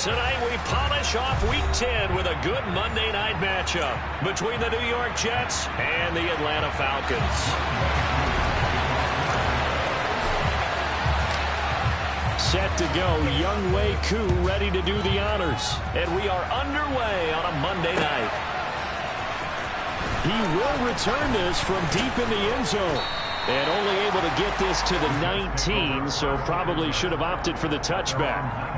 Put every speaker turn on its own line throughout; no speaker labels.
Tonight we polish off Week 10 with a good Monday night matchup between the New York Jets and the Atlanta Falcons. Set to go, Younghoe Koo ready to do the honors. And we are underway on a Monday night. He will return this from deep in the end zone. And only able to get this to the 19, so probably should have opted for the touchback.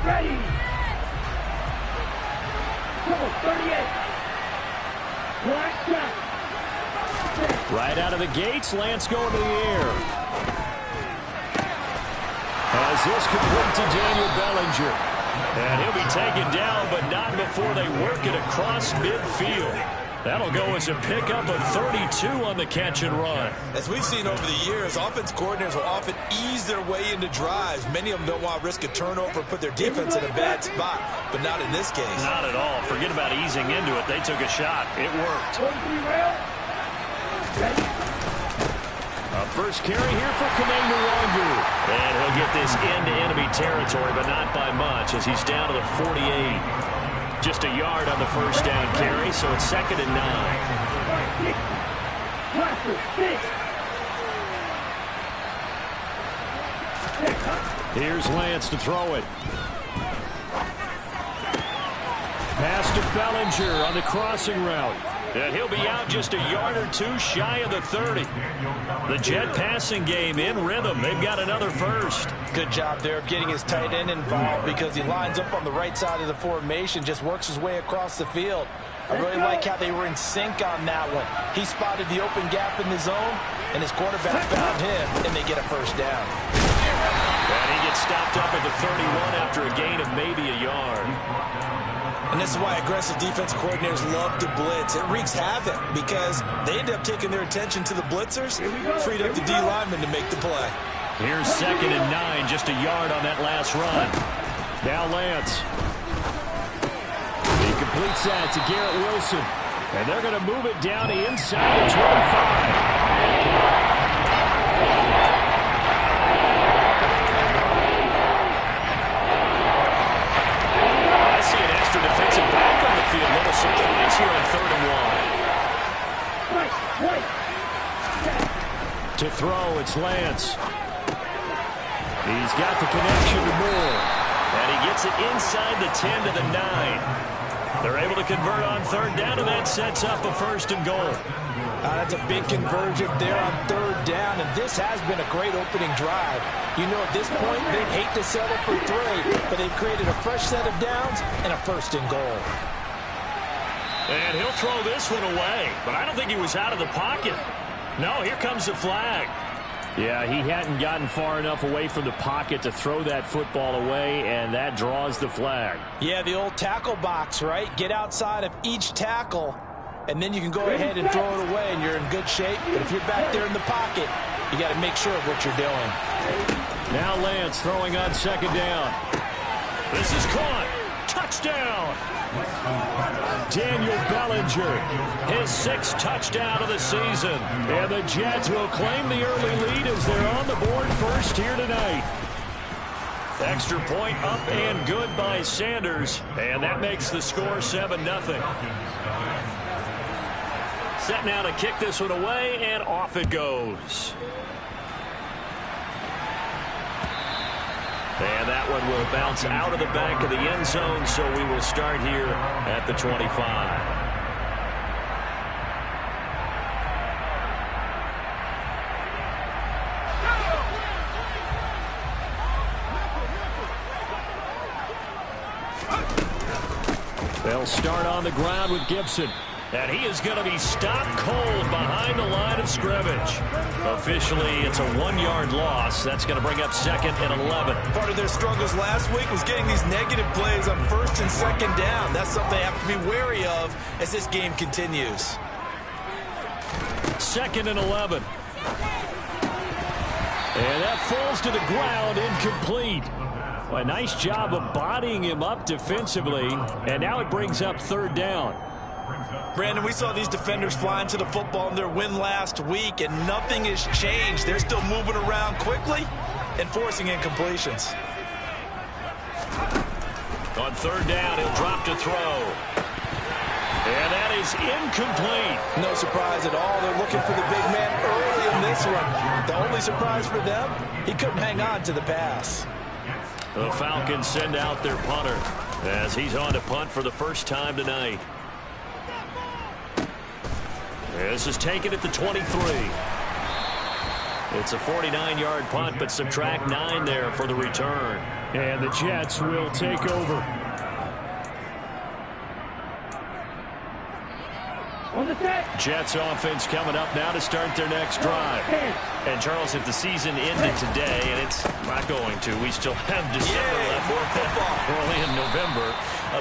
Ready. Go, 38. Black shot.
Right out of the gates, Lance going to the air. As this complete to Daniel Bellinger. And he'll be taken down, but not before they work it across midfield. That'll go as a pickup of 32 on the catch and run.
As we've seen over the years, offense coordinators will often ease their way into drives. Many of them don't want to risk a turnover or put their defense in a bad spot, but not in this case.
Not at all. Forget about easing into it. They took a shot. It worked. A first carry here for Kane Nwangu. And he'll get this into enemy territory, but not by much as he's down to the 48. Just a yard on the first down carry, so it's 2nd and 9. Here's Lance to throw it. Pass to Bellinger on the crossing route. And he'll be out just a yard or two shy of the 30. The Jet passing game in rhythm. They've got another first.
Good job there of getting his tight end involved because he lines up on the right side of the formation, just works his way across the field. I really like how they were in sync on that one. He spotted the open gap in the zone, and his quarterback found him, and they get a first down.
And he gets stopped up at the 31 after a gain of maybe a yard.
And this is why aggressive defense coordinators love to blitz. It wreaks havoc because they end up taking their attention to the blitzers, freed up the D lineman to make the play.
Here's 2nd and 9, just a yard on that last run. Now Lance. He completes that to Garrett Wilson. And they're going to move it down the inside of 25. Defensive back on the field. Little surprise here on 3rd and 1. To throw, it's Lance. He's got the connection to Moore. And he gets it inside the 10 to the 9. They're able to convert on 3rd down, and that sets up a 1st and goal.
That's a big conversion there on 3rd down, and this has been a great opening drive. You know, at this point, they'd hate to settle for 3, but they've created a fresh set of downs and a 1st and goal.
And he'll throw this one away, but I don't think he was out of the pocket. No, here comes the flag. Yeah, he hadn't gotten far enough away from the pocket to throw that football away, and that draws the flag.
Yeah, the old tackle box, right? Get outside of each tackle, and then you can go ahead and throw it away, and you're in good shape. But if you're back there in the pocket, you got to make sure of what you're doing.
Now Lance throwing on 2nd down. This is caught. Touchdown. Daniel Bellinger, his 6th touchdown of the season. And the Jets will claim the early lead as they're on the board first here tonight. Extra point up and good by Sanders. And that makes the score 7-0. Set now to kick this one away, and off it goes. And that one will bounce out of the back of the end zone, so we will start here at the 25. They'll start on the ground with Gibson. And he is going to be stopped cold behind the line of scrimmage. Officially, it's a 1-yard loss. That's going to bring up 2nd and 11.
Part of their struggles last week was getting these negative plays on 1st and 2nd down. That's something they have to be wary of as this game continues.
2nd and 11. And that falls to the ground, incomplete. A nice job of bodying him up defensively, and now it brings up third down.
Brandon, we saw these defenders flying to the football in their win last week, and nothing has changed. They're still moving around quickly and forcing incompletions.
On third down, he'll drop to throw. And that is incomplete.
No surprise at all. They're looking for the big man early in this one. The only surprise for them, he couldn't hang on to the pass.
The Falcons send out their punter as he's on to punt for the first time tonight. This is taken at the 23. It's a 49-yard punt, but subtract 9 there for the return. And the Jets will take over.
On the set.
Jets offense coming up now to start their next drive.
And Charles, if the season ended today, and it's not going to, we still have December left.
More football.
Early in November.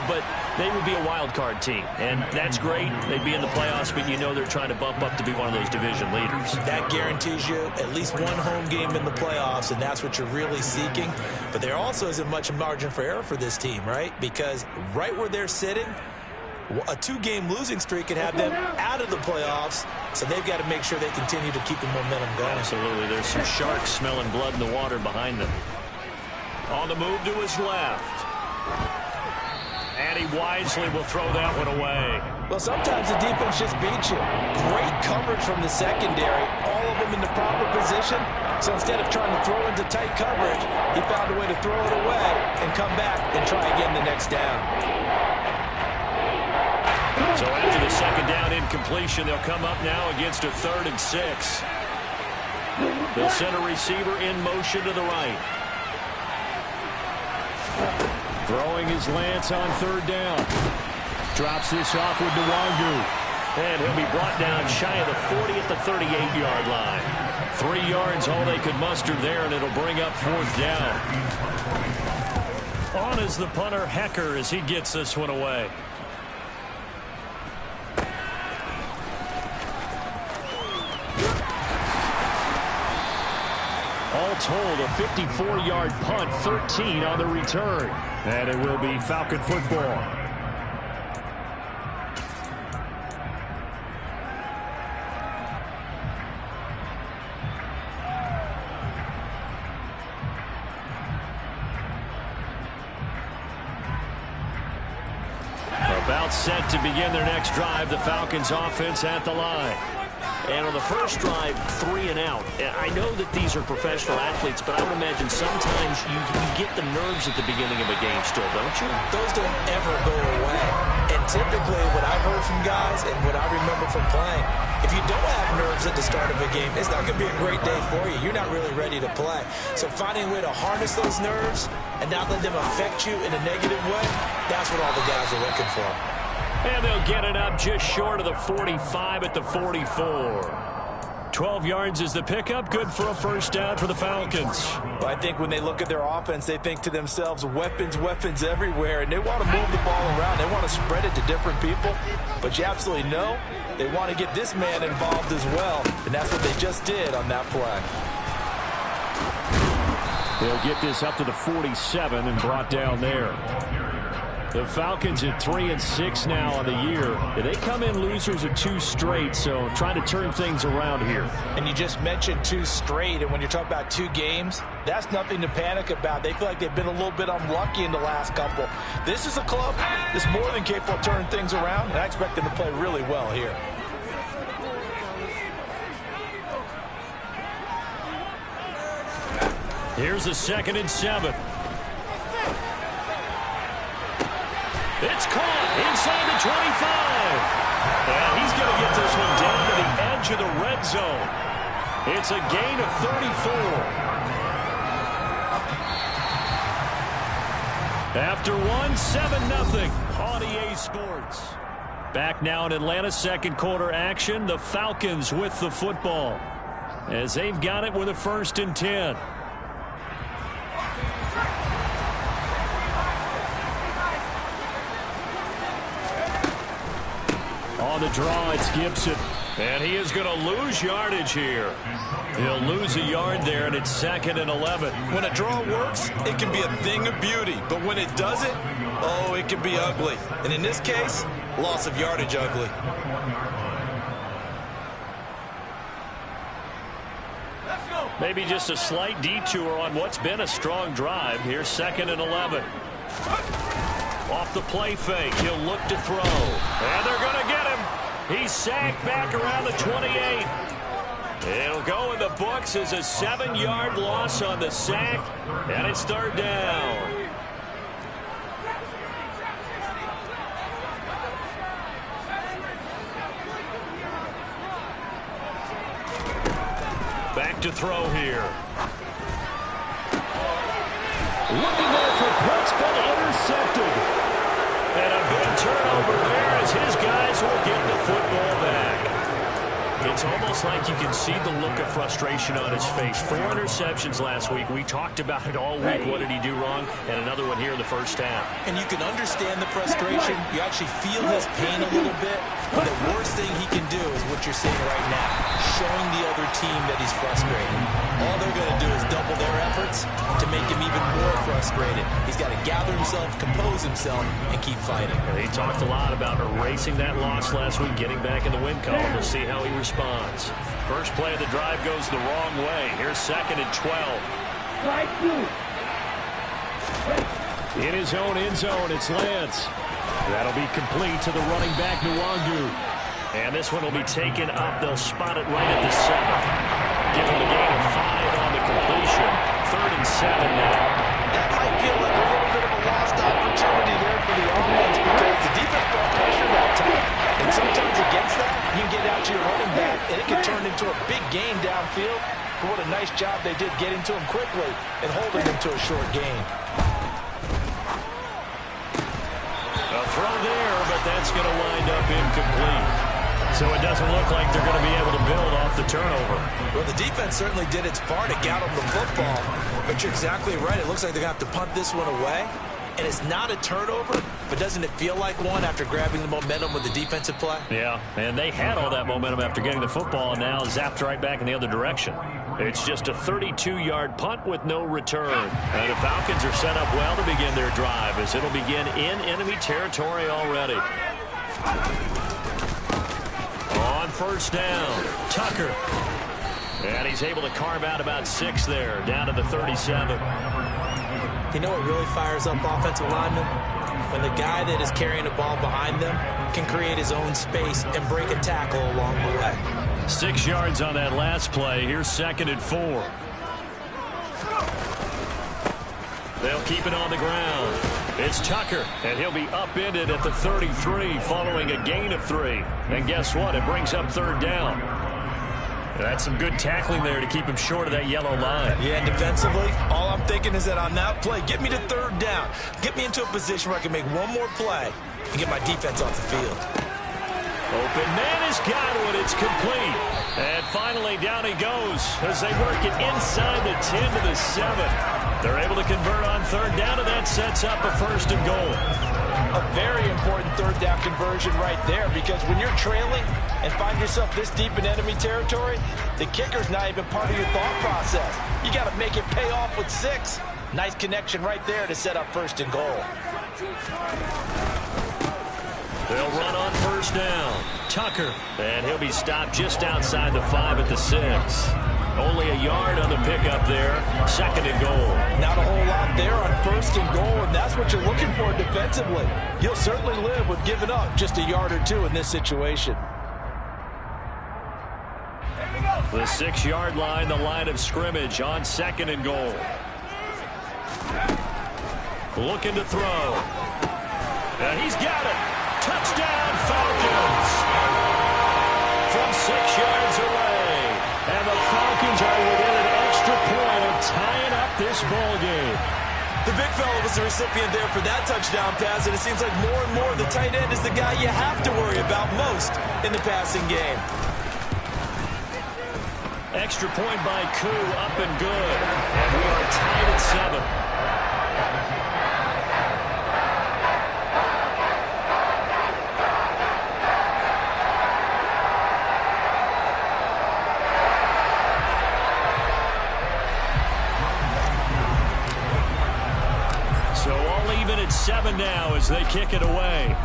But they would be a wild card team, and that's great. They'd be in the playoffs, but you know they're trying to bump up to be one of those division leaders.
That guarantees you at least one home game in the playoffs, and that's what you're really seeking. But there also isn't much margin for error for this team, right? Because right where they're sitting, a 2-game losing streak could have them out of the playoffs, so they've got to make sure they continue to keep the momentum going.
Absolutely. There's some sharks smelling blood in the water behind them.
On the move to his left. And he wisely will throw that one away.
Well, sometimes the defense just beats you. Great coverage from the secondary, all of them in the proper position. So instead of trying to throw into tight coverage, he found a way to throw it away and come back and try again the next down.
So after the second down incompletion, they'll come up now against a 3rd and 6. They'll send a receiver in motion to the right. Throwing his Lance on 3rd down. Drops this off with Nwangu. And he'll be brought down shy of the 40 at the 38-yard line. 3 yards all they could muster there, and it'll bring up 4th down. On is the punter, Hecker, as he gets this one away. All told, a 54-yard punt, 13 on the return. And it will be Falcon football. About set to begin their next drive, the Falcons offense at the line.
And on the first drive, 3 and out. I know that these are professional athletes, but I would imagine sometimes you get the nerves at the beginning of a game still, don't you?
Those don't ever go away. And typically what I've heard from guys and what I remember from playing, if you don't have nerves at the start of a game, it's not going to be a great day for you. You're not really ready to play. So finding a way to harness those nerves and not let them affect you in a negative way, that's what all the guys are looking for.
And they'll get it up just short of the 45 at the 44. 12 yards is the pickup. Good for a first down for the Falcons.
Well, I think when they look at their offense, they think to themselves, weapons, weapons everywhere. And they want to move the ball around. They want to spread it to different people. But you absolutely know they want to get this man involved as well. And that's what they just did on that play.
They'll get this up to the 47 and brought down there. The Falcons at 3 and 6 now on the year. They come in losers of 2 straight, so trying to turn things around here.
And you just mentioned 2 straight, and when you're talking about 2 games, that's nothing to panic about. They feel like they've been a little bit unlucky in the last couple. This is a club that's more than capable of turning things around, and I expect them to play really well here.
Here's a 2nd and 7. It's caught inside the 25. And he's going to get this one down to the edge of the red zone. It's a gain of 34. After 7-0 on EA Sports. Back now in Atlanta, second quarter action. The Falcons with the football as they've got it with a 1st and 10. On the draw, it's Gibson. And he is going to lose yardage here. He'll lose a yard there, and it's 2nd and 11.
When a draw works, it can be a thing of beauty. But when it doesn't, oh, it can be ugly. And in this case, loss of yardage ugly.
Maybe just a slight detour on what's been a strong drive. Here's 2nd and 11. Off the play fake, he'll look to throw. And they're going to get him. He's sacked back around the 28. It'll go in the books as a 7-yard loss on the sack, and it's 3rd down. Back to throw here. Looking there for Pitts, but intercepted. And a big turnover there as his guys will get the football back. It's almost like you can see the look of frustration on his face. 4 interceptions last week. We talked about it all week. What did he do wrong? And another one here in the first half.
And you can understand the frustration. You actually feel his pain a little bit. But the worst thing he can do is what you're seeing right now, showing the other team that he's frustrated. All they're going to do is double their efforts to make him even more frustrated. He's got to gather himself, compose himself, and keep fighting.
He talked a lot about erasing that loss last week, getting back in the win column. We'll see how he responds. First play of the drive goes the wrong way. Here's 2nd and 12. In his own end zone, it's Lance. That'll be complete to the running back, Nwangu. And this one will be taken up. They'll spot it right at the 7. Give him a gain of 5 on the completion. 3rd and 7 now.
That might feel like a little bit of a lost opportunity there for the offense because the defense brought pressure that time. And sometimes against that, you can get out to your running back, and it can turn into a big gain downfield. But what a nice job they did getting to him quickly and holding him to a short gain.
A throw there, but that's going to wind up incomplete. So it doesn't look like they're going to be able to build off the turnover.
Well, the defense certainly did its part to get him the football. But you're exactly right. It looks like they're going to have to punt this one away. And it's not a turnover, but doesn't it feel like one after grabbing the momentum with the defensive play?
Yeah, and they had all that momentum after getting the football, and now zapped right back in the other direction. It's just a 32-yard punt with no return. And the Falcons are set up well to begin their drive, as it'll begin in enemy territory already. On first down, Tucker. And he's able to carve out about 6 there, down to the 37.
You know what really fires up offensive linemen? When the guy that is carrying the ball behind them can create his own space and break a tackle along the way.
6 yards on that last play. Here's 2nd and 4. They'll keep it on the ground. It's Tucker, and he'll be upended at the 33 following a gain of 3. And guess what? It brings up 3rd down. That's some good tackling there to keep him short of that yellow line.
Yeah, and defensively, all I'm thinking is that on that play, get me to 3rd down. Get me into a position where I can make one more play and get my defense off the field.
Open man has got one. It's complete. And finally, down he goes as they work it inside the 10 to the 7. They're able to convert on 3rd down, and that sets up a 1st and goal.
A very important 3rd down conversion right there, because when you're trailing and find yourself this deep in enemy territory, the kicker's not even part of your thought process. You got to make it pay off with 6. Nice connection right there to set up 1st and goal.
They'll run on 1st down. Tucker, and he'll be stopped just outside the 5 at the 6. Only a yard on the pickup there. 2nd and goal.
Not a whole lot there on 1st and goal, and that's what you're looking for defensively. You'll certainly live with giving up just a yard or 2 in this situation.
The 6-yard line, the line of scrimmage on 2nd and goal. Looking to throw. And he's got it. Touchdown, Falcons. From 6 yards away. And the Falcons are within an extra point of tying up this ball game.
The big fella was the recipient there for that touchdown pass, and it seems like more and more the tight end is the guy you have to worry about most in the passing game.
Extra point by Koo, up and good. And we are tied at 7. as they kick it away.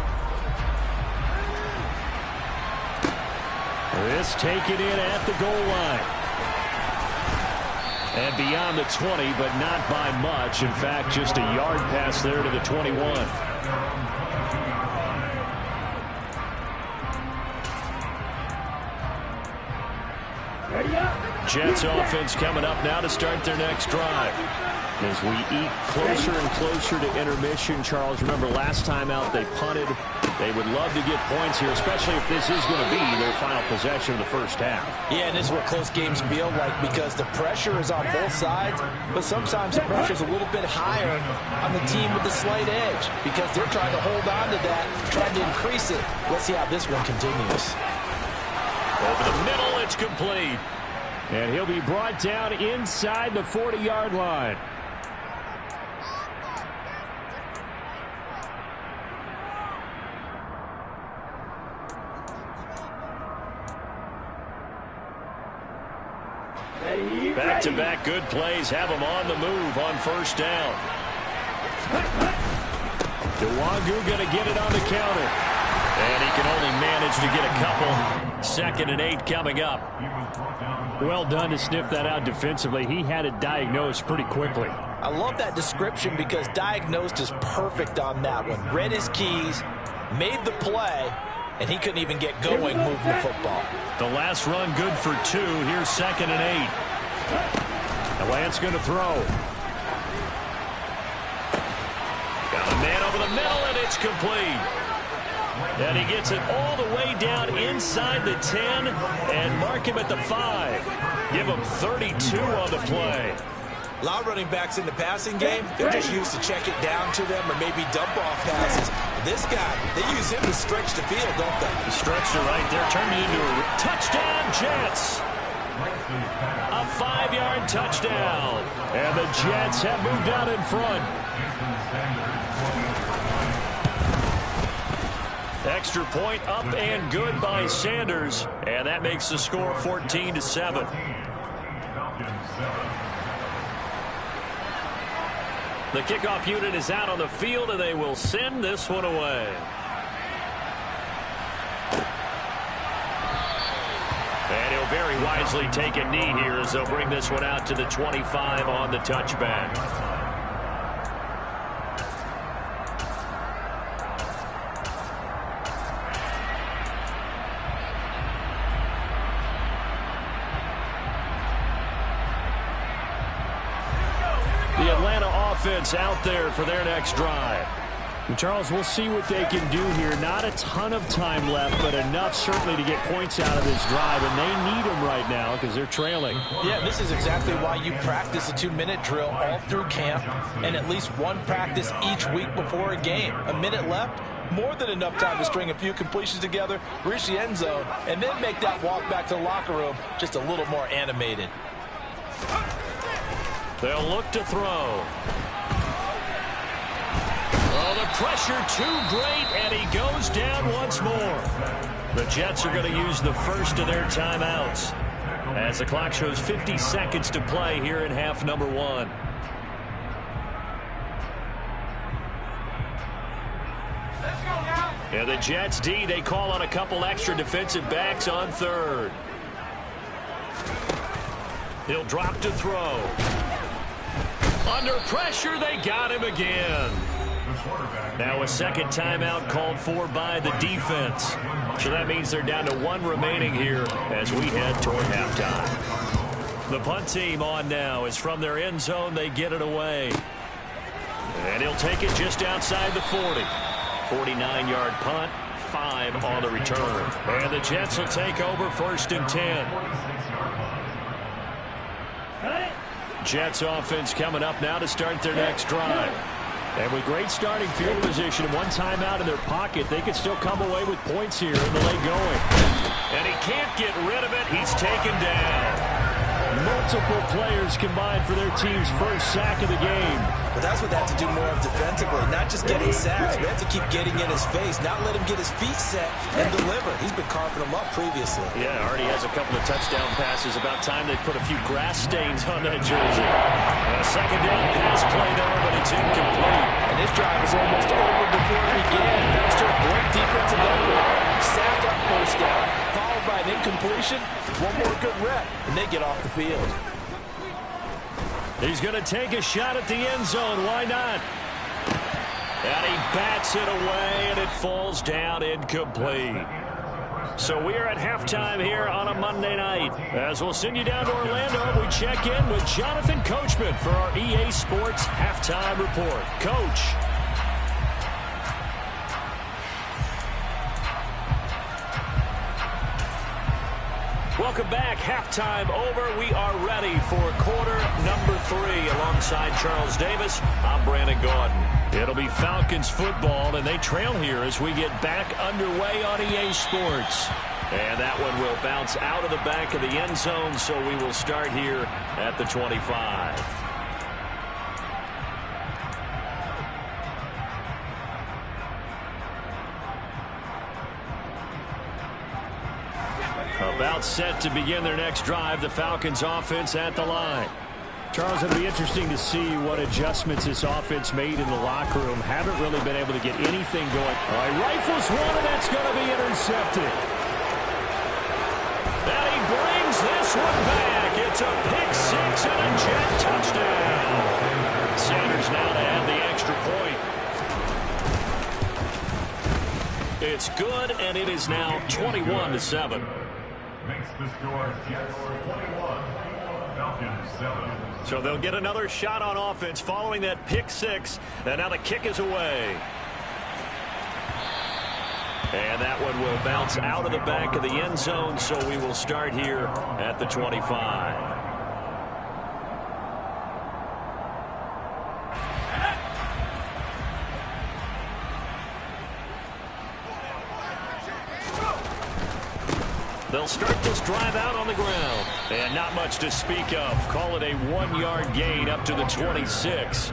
This taken in at the goal line. And beyond the 20, but not by much. In fact, just a yard pass there to the 21. Jets offense coming up now to start their next drive. As we eat closer and closer to intermission, Charles, remember last time out they punted. They would love to get points here, especially if this is going to be their final possession of the first half.
Yeah, and this is what close games feel like because the pressure is on both sides, but sometimes the pressure is a little bit higher on the team with the slight edge because they're trying to hold on to that, trying to increase it. Let's see how this one continues.
Over the middle, it's complete. And he'll be brought down inside the 40-yard line. Back-to-back good plays have him on the move on first down. Nwangu going to get it on the counter. And he can only manage to get a couple. 2nd and 8 coming up. Well done to sniff that out defensively. He had it diagnosed pretty quickly.
I love that description because diagnosed is perfect on that one. Read his keys, made the play, and he couldn't even get going moving the football.
The last run good for 2. Here's 2nd and 8. And Lance going to throw. Got a man over the middle, and it's complete. And he gets it all the way down inside the 10 and mark him at the 5. Give him 32 on the play.
A lot of running backs in the passing game, they're just used to check it down to them or maybe dump off passes. This guy, they use him to stretch the field, don't they?
He stretched it right there, turned it into a touchdown, Jets. A 5-yard touchdown. And the Jets have moved out in front. Extra point up and good by Sanders. And that makes the score 14-7. The kickoff unit is out on the field, and they will send this one away. And he'll very wisely take a knee here as they'll bring this one out to the 25 on the touchback. The Atlanta offense out there for their next drive. And Charles, we'll see what they can do here. Not a ton of time left, but enough certainly to get points out of this drive, and they need them right now because they're trailing.
Yeah, this is exactly why you practice a 2-minute drill all through camp and at least one practice each week before a game. A minute left, more than enough time to string a few completions together, reach the end zone, and then make that walk back to the locker room just a little more animated.
They'll look to throw. Oh, the pressure too great, and he goes down once more. The Jets are going to use the first of their timeouts as the clock shows 50 seconds to play here in half number 1. And the Jets D, they call on a couple extra defensive backs on third. He'll drop to throw. Under pressure, they got him again. Now a second timeout called for by the defense. So that means they're down to 1 remaining here as we head toward halftime. The punt team on now is from their end zone. They get it away. And he'll take it just outside the 40. 49-yard punt, 5 on the return. And the Jets will take over 1st and 10. Jets offense coming up now to start their next drive. And with great starting field position and 1 timeout in their pocket, they can still come away with points here in the late going. And he can't get rid of it. He's taken down. Multiple players combined for their team's first sack of the game.
But that's what they have to do more of defensively, not just getting sacks. They have to keep getting in his face, not let him get his feet set and deliver. He's been carving them up previously.
Yeah, already has a couple of touchdown passes. About time they put a few grass stains on that jersey. A second down pass play there, but it's incomplete.
And this drive is almost over before it began, thanks to a great defensive effort. Sack on first down, followed by an incompletion. One more good rep, and they get off the field.
He's going to take a shot at the end zone. Why not? And he bats it away, and it falls down incomplete. So we are at halftime here on a Monday night. As we'll send you down to Orlando, we check in with Jonathan Coachman for our EA Sports Halftime Report. Coach. Welcome back. Halftime over. We are ready for quarter number 3. Alongside Charles Davis, I'm Brandon Gaudin. It'll be Falcons football, and they trail here as we get back underway on EA Sports. And that one will bounce out of the back of the end zone, so we will start here at the 25. About set to begin their next drive, the Falcons offense at the line. Charles, it'll be interesting to see what adjustments this offense made in the locker room. Haven't really been able to get anything going. All right, rifles one, and that's going to be intercepted. And he brings this one back. It's a pick six and a Jet touchdown. Sanders now to add the extra point. It's good, and it is now 21-7.
Makes the score Jets 21, Falcons 7.
So they'll get another shot on offense following that pick six, and now the kick is away. And that one will bounce out of the back of the end zone, so we will start here at the 25. They'll start this drive out on the ground. And not much to speak of. Call it a 1-yard gain up to the 26.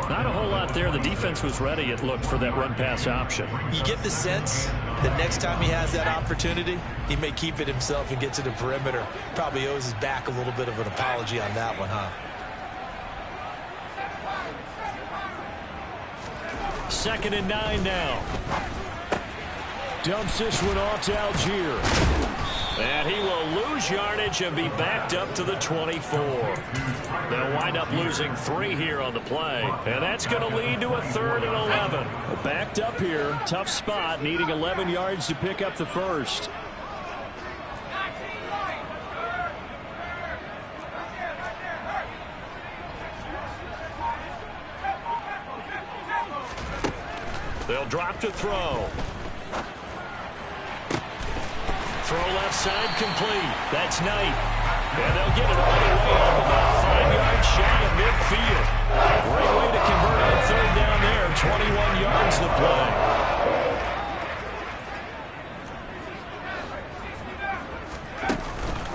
Not a whole lot there. The defense was ready, it looked, for that run-pass option.
You get the sense that next time he has that opportunity, he may keep it himself and get to the perimeter. Probably owes his back a little bit of an apology on that one, huh?
2nd and 9 now. Dumps this one off to Algier. And he will lose yardage and be backed up to the 24. They'll wind up losing 3 here on the play. And that's going to lead to a 3rd and 11. Backed up here. Tough spot, needing 11 yards to pick up the first. They'll drop to throw. Throw left side complete. That's Knight. And they'll get it all the way up about 5 yards shy of midfield. Great way to convert on 3rd down there. 21 yards the play.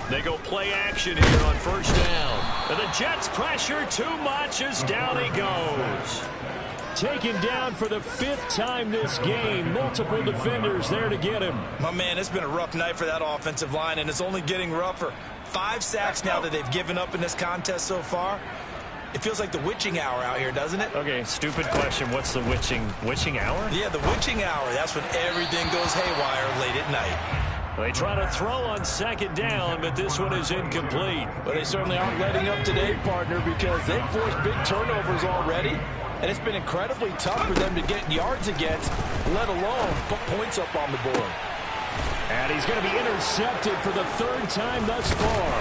They go play action here on 1st down. And the Jets pressure too much as down he goes. Taken down for the 5th time this game. Multiple defenders there to get him.
My man, it's been a rough night for that offensive line, and it's only getting rougher. 5 sacks now that they've given up in this contest so far. It feels like the witching hour out here, doesn't it?
Okay, stupid question. What's the witching hour?
Yeah, the witching hour. That's when everything goes haywire late at night.
They try to throw on 2nd down, but this one is incomplete.
But they certainly aren't letting up today, partner, because they've forced big turnovers already. And it's been incredibly tough for them to get yards against, let alone put points up on the board.
And he's going to be intercepted for the 3rd time thus far.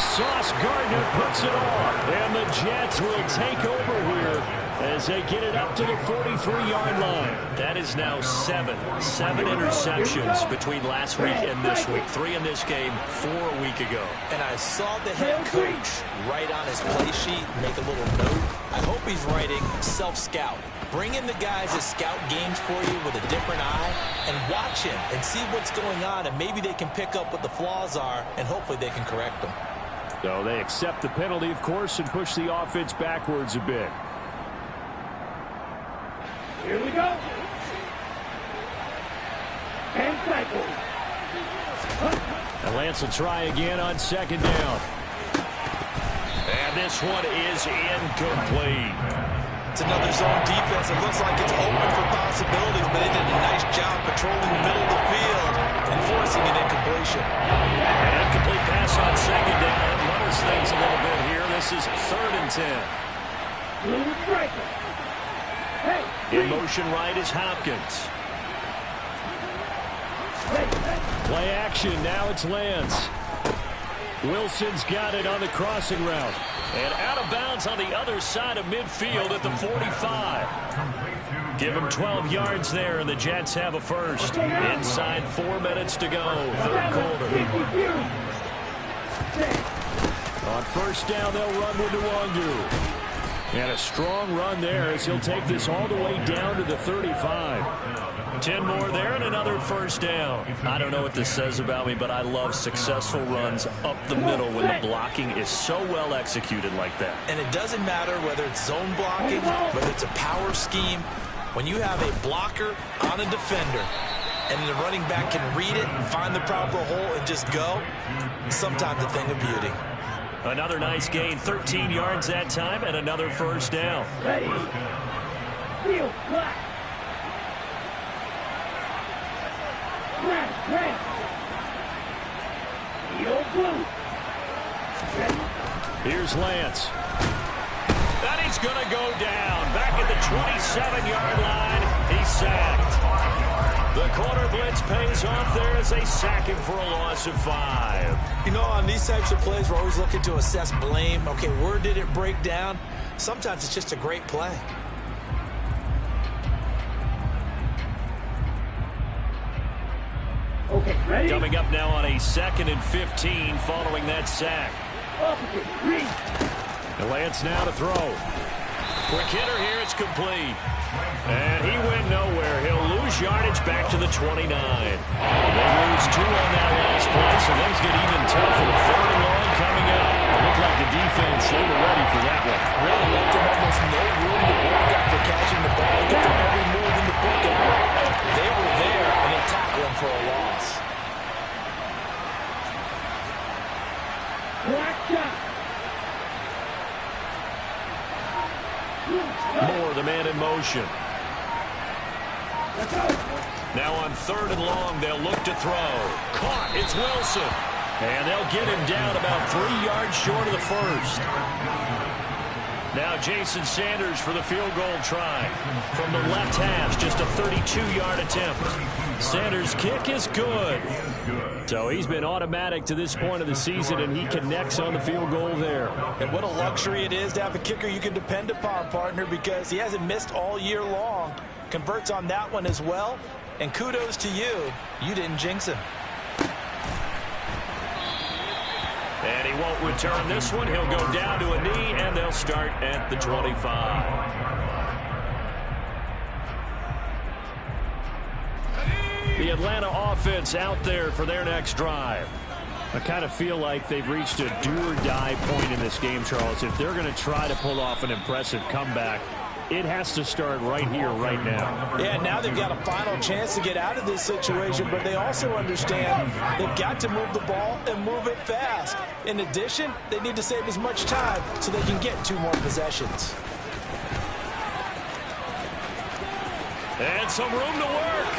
Sauce Gardner puts it off. And the Jets will take over here as they get it up to the 43-yard line. That is now 7 interceptions between last week and this week. 3 in this game, 4 a week ago.
And I saw the head coach write on his play sheet, make a little note. I hope he's writing self-scout. Bring in the guys that scout games for you with a different eye and watch him and see what's going on, and maybe they can pick up what the flaws are, and hopefully they can correct them.
So they accept the penalty, of course, and push the offense backwards a bit.
Here we go. And cycle.
And Lance will try again on second down. And this one is incomplete.
It's another zone defense. It looks like it's open for possibilities, but they did a nice job patrolling the middle of the field and forcing an incompletion.
An incomplete pass on second down. It muddles things a little bit here. This is 3rd and 10.
Blue striker. Hey,
In motion right is Hopkins. Play action. Now it's Lance. Wilson's got it on the crossing route. And out of bounds on the other side of midfield at the 45. Give him 12 yards there, and the Jets have a first. Inside 4 minutes to go, 3rd quarter. On first down, they'll run with Nwangu. And a strong run there as he'll take this all the way down to the 35. 10 more there and another first down. I don't know what this says about me, but I love successful runs up the middle when the blocking is so well executed like that.
And it doesn't matter whether it's zone blocking, whether it's a power scheme. When you have a blocker on a defender and the running back can read it and find the proper hole and just go, it's sometimes a thing of beauty.
Another nice gain, 13 yards that time, and another first down.
ready. Field black. Red. Field blue. Ready.
Here's Lance. And he's going to go down. Back at the 27-yard line. He's sacked. The corner blitz pays off there as they sack him for a loss of 5.
You know, on these types of plays, we're always looking to assess blame. Okay, where did it break down? Sometimes it's just a great play.
Okay, ready.
Coming up now on a 2nd and 15 following that sack.
Opposite, green.
And Lance now to throw. Quick hitter here, it's complete. And he went nowhere. He'll lose yardage back to the 29. They lose 2 on that last play, so things get even tougher. 3rd and long coming up. It looked like the defense, they were ready for that one.
Really left him almost no room to work after catching the ball. Get to every move in the book out. They were there, and they tackled him for a loss.
Black shot.
Moore, the man in motion.
Let's go.
Now on 3rd and long, they'll look to throw. Caught, it's Wilson. And they'll get him down about 3 yards short of the first. Now Jason Sanders for the field goal try. From the left hash, just a 32-yard attempt. Sanders' kick is good. So he's been automatic to this point of the season, and he connects on the field goal there.
And what a luxury it is to have a kicker you can depend upon, partner, because he hasn't missed all year long. Converts on that one as well. And kudos to you. You didn't jinx him.
And he won't return this one. He'll go down to a knee, and they'll start at the 25. The Atlanta offense out there for their next drive. I kind of feel like they've reached a do-or-die point in this game, Charles. If they're going to try to pull off an impressive comeback, it has to start right here, right now.
Yeah, now they've got a final chance to get out of this situation, but they also understand they've got to move the ball and move it fast. In addition, they need to save as much time so they can get 2 more possessions.
And some room to work.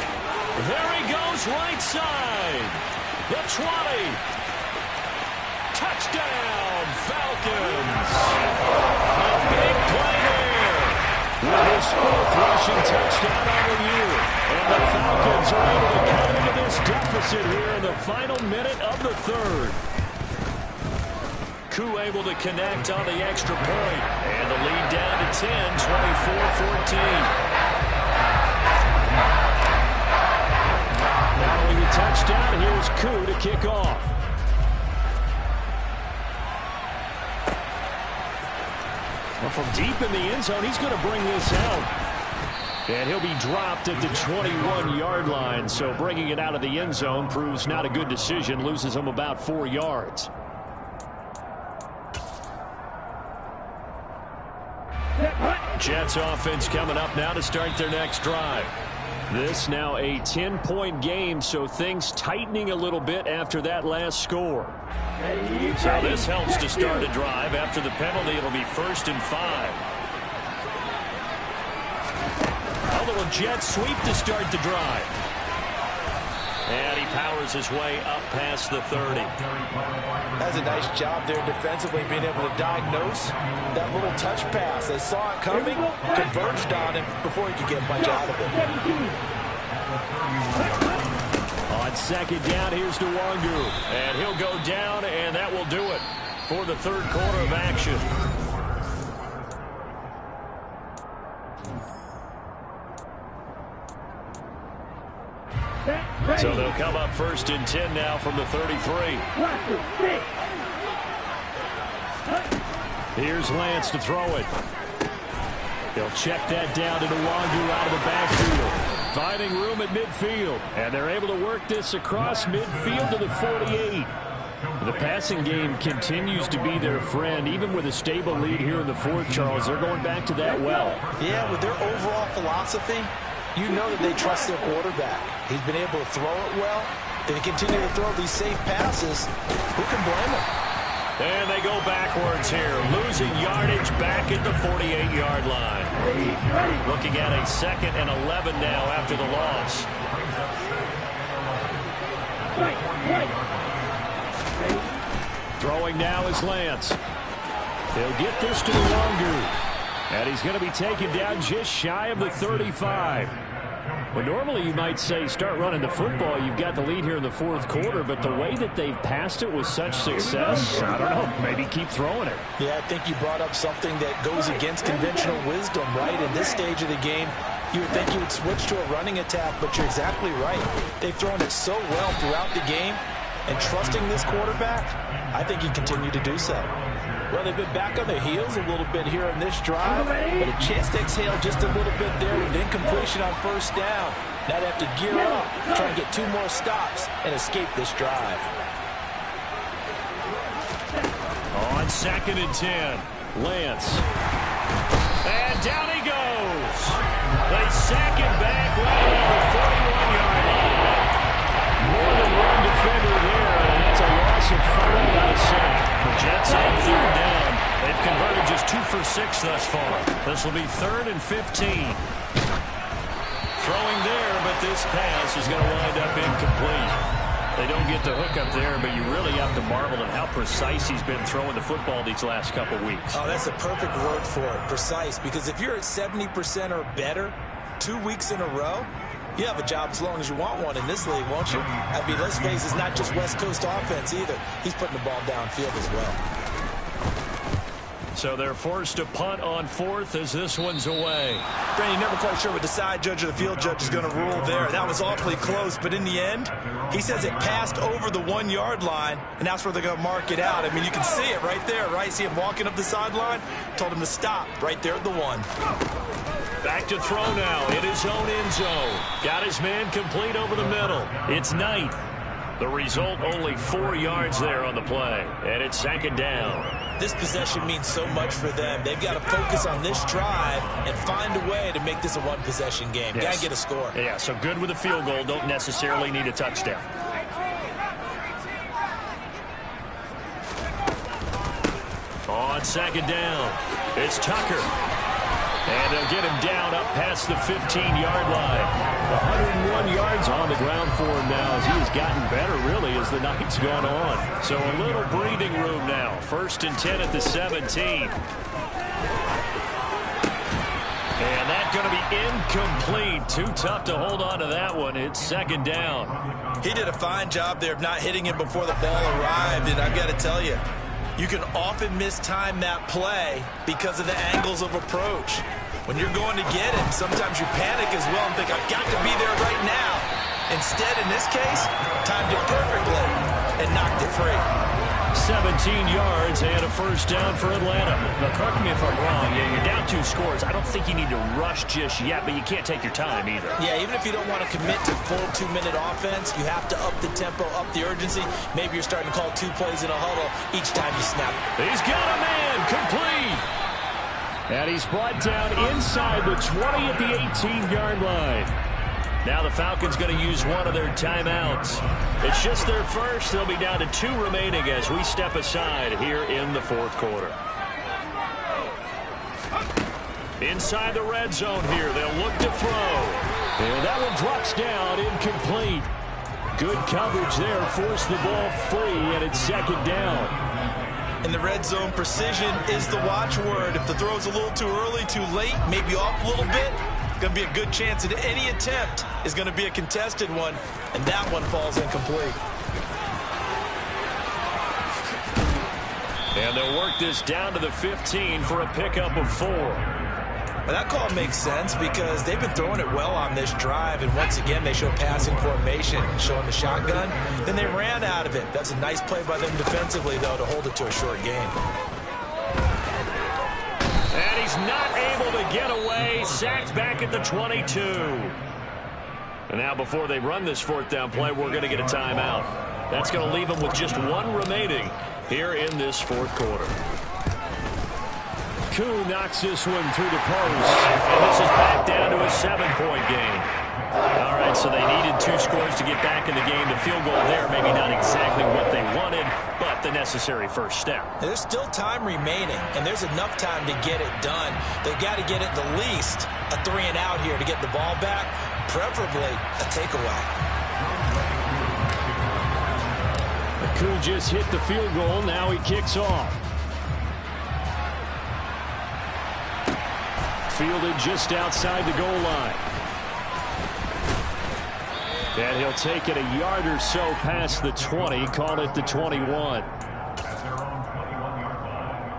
There he goes, right side. The 20. Touchdown, Falcons. A big play there. With his 4th rushing touchdown on the year. And the Falcons are able to cut into this deficit here in the final minute of the 3rd. Koo able to connect on the extra point. And the lead down to 10, 24-14. Following the touchdown, here's Koo to kick off. Well, from deep in the end zone, he's going to bring this out. And he'll be dropped at the 21-yard line. So bringing it out of the end zone proves not a good decision. Loses him about 4 yards. Jets offense coming up now to start their next drive. This now a 10-point game, so things tightening a little bit after that last score. So this helps to start a drive. After the penalty, it'll be 1st and 5. A little jet sweep to start the drive. And he powers his way up past the 30.
That's a nice job there defensively, being able to diagnose that little touch pass. They saw it coming, converged on him before he could get much out of it.
On 2nd down, here's Nwangu. And he'll go down, and that will do it for the 3rd quarter of action. So they'll come up 1st and 10 now from the 33. Here's Lance to throw it. He'll check that down to Nwangu out of the backfield. Finding room at midfield. And they're able to work this across midfield to the 48. The passing game continues to be their friend. Even with a stable lead here in the 4th, Charles, they're going back to that well.
Yeah, with their overall philosophy, you know that they trust their quarterback. He's been able to throw it well. If they continue to throw these safe passes, who can blame them?
And they go backwards here, losing yardage back at the 48-yard line. Looking at a 2nd and 11 now after the loss. Throwing now is Lance. He'll get this to Nwangu. And he's going to be taken down just shy of the 35. Well, normally you might say start running the football. You've got the lead here in the 4th quarter, but the way that they've passed it with such success, I don't know, maybe keep throwing it.
Yeah, I think you brought up something that goes against conventional wisdom, right? In this stage of the game, you would think you would switch to a running attack, but you're exactly right. They've thrown it so well throughout the game, and trusting this quarterback, I think he continued to do so. Well, they've been back on their heels a little bit here in this drive, but a chance to exhale just a little bit there with incompletion on 1st down. Now they have to gear up, try and get 2 more stops and escape this drive.
On 2nd and 10, Lance. And down he goes. They sack him back right around the 41-yard line. More than one defender there, and that's a loss of 5 out of 6. The Jets on 3rd down. They've converted just 2 for 6 thus far. This will be 3rd and 15. Throwing there, but this pass is going to wind up incomplete. They don't get the hook up there, but you really have to marvel at how precise he's been throwing the football these last couple weeks.
Oh, that's a perfect word for it, precise, because if you're at 70% or better 2 weeks in a row, you have a job as long as you want one in this league, won't you? I mean, let's face it, it's not just West Coast offense either. He's putting the ball downfield as well.
So they're forced to punt on 4th as this one's away.
Brandon, you're never quite sure what the side judge or the field judge is going to rule there. That was awfully close, but in the end, he says it passed over the 1-yard line, and that's where they're going to mark it out. I mean, you can see it right there, right? See him walking up the sideline? Told him to stop right there at the 1.
Back to throw now in his own end zone. Got his man complete over the middle. It's Knight. The result, only 4 yards there on the play. And it's 2nd down.
This possession means so much for them. They've got to focus on this drive and find a way to make this a one-possession game.
Yes.
Got to get a score.
Yeah, so good with a field goal. Don't necessarily need a touchdown. On 2nd down, it's Tucker. And they'll get him down up past the 15-yard line. 101 yards on the ground for him now as he has gotten better, really, as the night's gone on. So a little breathing room now. 1st and 10 at the 17. And that's going to be incomplete. Too tough to hold on to that one. It's 2nd down.
He did a fine job there of not hitting him before the ball arrived, and I've got to tell you, you can often mistime that play because of the angles of approach. When you're going to get him, sometimes you panic as well and think, I've got to be there right now. Instead, in this case, timed it perfectly and knocked it free.
17 yards and a 1st down for Atlanta. Now, correct me if I'm wrong. Yeah, you're down 2 scores. I don't think you need to rush just yet, but you can't take your time either.
Yeah, even if you don't want to commit to full 2-minute offense, you have to up the tempo, up the urgency. Maybe you're starting to call 2 plays in a huddle each time you snap.
He's got a man complete. And he's brought down inside the 20 at the 18-yard line. Now the Falcons going to use one of their timeouts. It's just their first. They'll be down to 2 remaining as we step aside here in the fourth quarter. Inside the red zone here. They'll look to throw. And that one drops down, incomplete. Good coverage there. Forced the ball free, and it's second down.
In the red zone, precision is the watchword. If the throw's a little too early, too late, maybe off a little bit, going to be a good chance that any attempt is going to be a contested one, and that one falls incomplete.
And they'll work this down to the 15 for a pickup of 4.
Well, that call makes sense because they've been throwing it well on this drive, and once again they show passing formation, showing the shotgun. Then they ran out of it. That's a nice play by them defensively, though, to hold it to a short game.
And he's not able to get away. Sacked back at the 22. And now before they run this fourth down play, we're going to get a timeout. That's going to leave them with just 1 remaining here in this fourth quarter. Koo knocks this one through the post. And this is back down to a 7-point game. All right, so they needed 2 scores to get back in the game. The field goal there, maybe not exactly what they wanted, but the necessary first step.
There's still time remaining, and there's enough time to get it done. They've got to get at the least a 3-and-out here to get the ball back, preferably a takeaway.
Koo just hit the field goal. Now he kicks off. Fielded just outside the goal line. And he'll take it a yard or so past the 20, call it the 21.
At their own 21-yard line.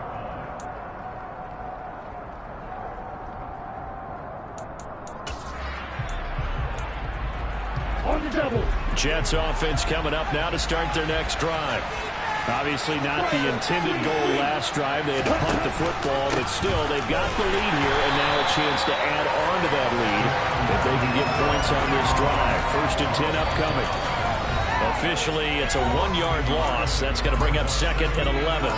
On the double.
Jets offense coming up now to start their next drive. Obviously not the intended goal last drive. They had to punt the football, but still, they've got the lead here, and now a chance to add on to that lead if they can get points on this drive. 1st and 10 upcoming. Officially, it's a 1-yard loss. That's going to bring up 2nd and 11.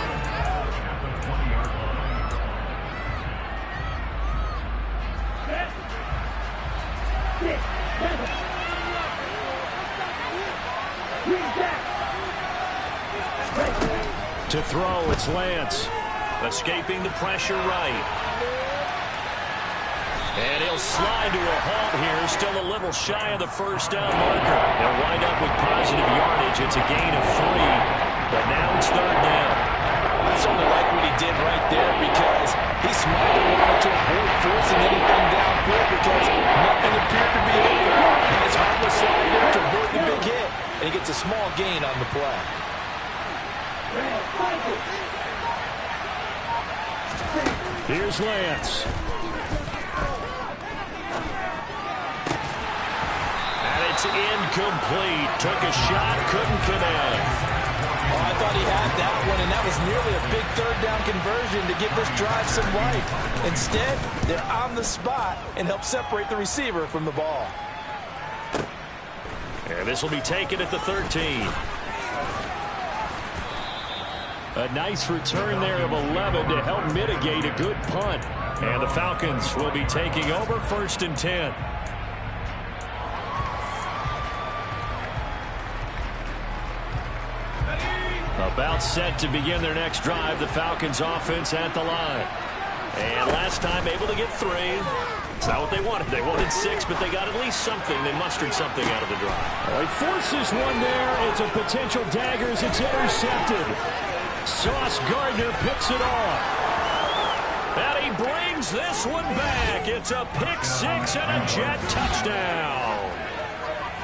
To throw, it's Lance. Escaping the pressure right. And he'll slide to a halt here. Still a little shy of the first down marker. They'll wind up with positive yardage. It's a gain of 3. But now it's 3rd down.
I certainly like what he did right there because he smartly wanted to avoid forcing anything downfield because nothing appeared to be open. And it's harmless slide there to avoid the big hit. And he gets a small gain on the play.
Here's Lance. And it's incomplete. Took a shot, couldn't connect.
Oh, I thought he had that one, and that was nearly a big 3rd down conversion to give this drive some life. Instead, they're on the spot and help separate the receiver from the ball.
And this will be taken at the 13. A nice return there of 11 to help mitigate a good punt. And the Falcons will be taking over 1st and 10. About set to begin their next drive. The Falcons offense at the line. And last time able to get 3. It's not what they wanted. They wanted 6, but they got at least something. They mustered something out of the drive. Well, he forces one there. It's a potential dagger as it's intercepted. Sauce Gardner picks it off. And he brings this one back. It's a pick-6 and a Jet touchdown.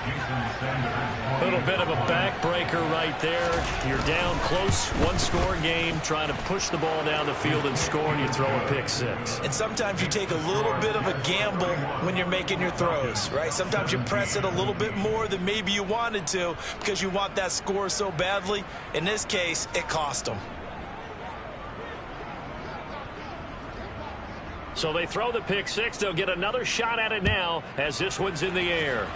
A little bit of a backbreaker right there. You're down close, 1-score game, trying to push the ball down the field and score, and you throw a pick-6.
And sometimes you take a little bit of a gamble when you're making your throws, right? Sometimes you press it a little bit more than maybe you wanted to because you want that score so badly. In this case, it cost them.
So they throw the pick-6. They'll get another shot at it now as this one's in the air.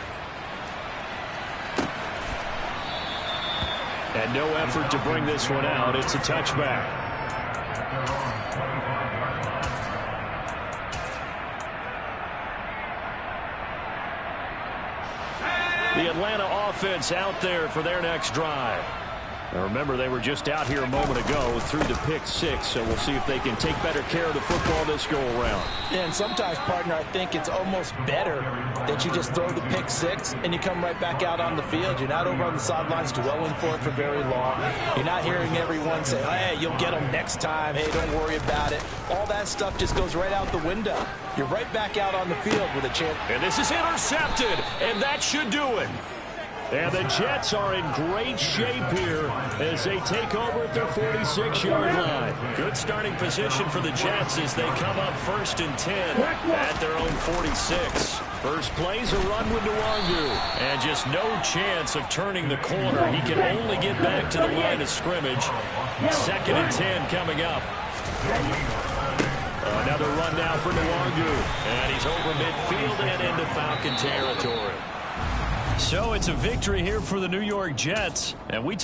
And no effort to bring this one out. It's a touchback. Atlanta offense out there for their next drive. Now remember, they were just out here a moment ago through the pick 6, so we'll see if they can take better care of the football this go-around.
Yeah, and sometimes, partner, I think it's almost better that you just throw the pick 6 and you come right back out on the field. You're not over on the sidelines dwelling for it for very long. You're not hearing everyone say, hey, you'll get them next time. Hey, don't worry about it. All that stuff just goes right out the window. You're right back out on the field with a chance.
And this is intercepted, and that should do it. And the Jets are in great shape here as they take over at their 46-yard line. Good starting position for the Jets as they come up 1st and 10 at their own 46. First play's a run with Nwangu, and just no chance of turning the corner. He can only get back to the line of scrimmage. 2nd and 10 coming up. Another run now for Nwangu, and he's over midfield and into Falcon territory. So it's a victory here for the New York Jets, and we